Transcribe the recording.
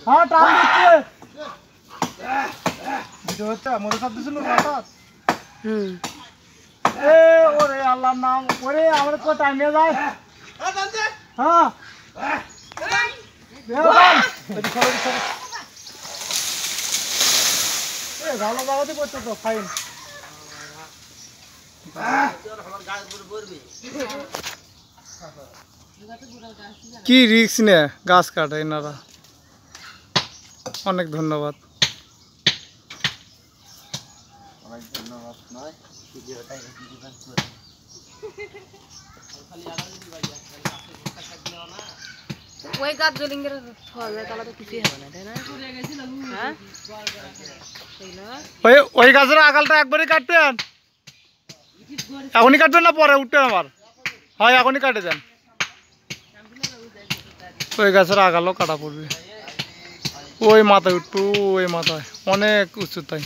হ্যাঁ টান দিচ্ছে ভিডিও হচ্ছে মধ্যে সব দিছিল হঠাৎ এ ওরে আল্লাহর নাম ওরে আমার তো টাইম নিয়ে যায় হ্যাঁ ভালো জায়গাতে পড়ছে তো ফাইন কি রিস্ক নে গাছ কাটে এনারা অনেক ধন্যবাদ ওই গাছ জলিঙ্গের ফল তাহলে তো কিছুই হবে না তাই না হ্যাঁ ওই গাছের আগালটা একবারই কাটবেন এখনই কাটবেন না পরে উঠবেন আবার হয় এখনই কাটে দেন ওই গাছের আগালও কাটা পড়বে ওই মাথায় উঠবো ওই মাথায় অনেক উঁচুতায়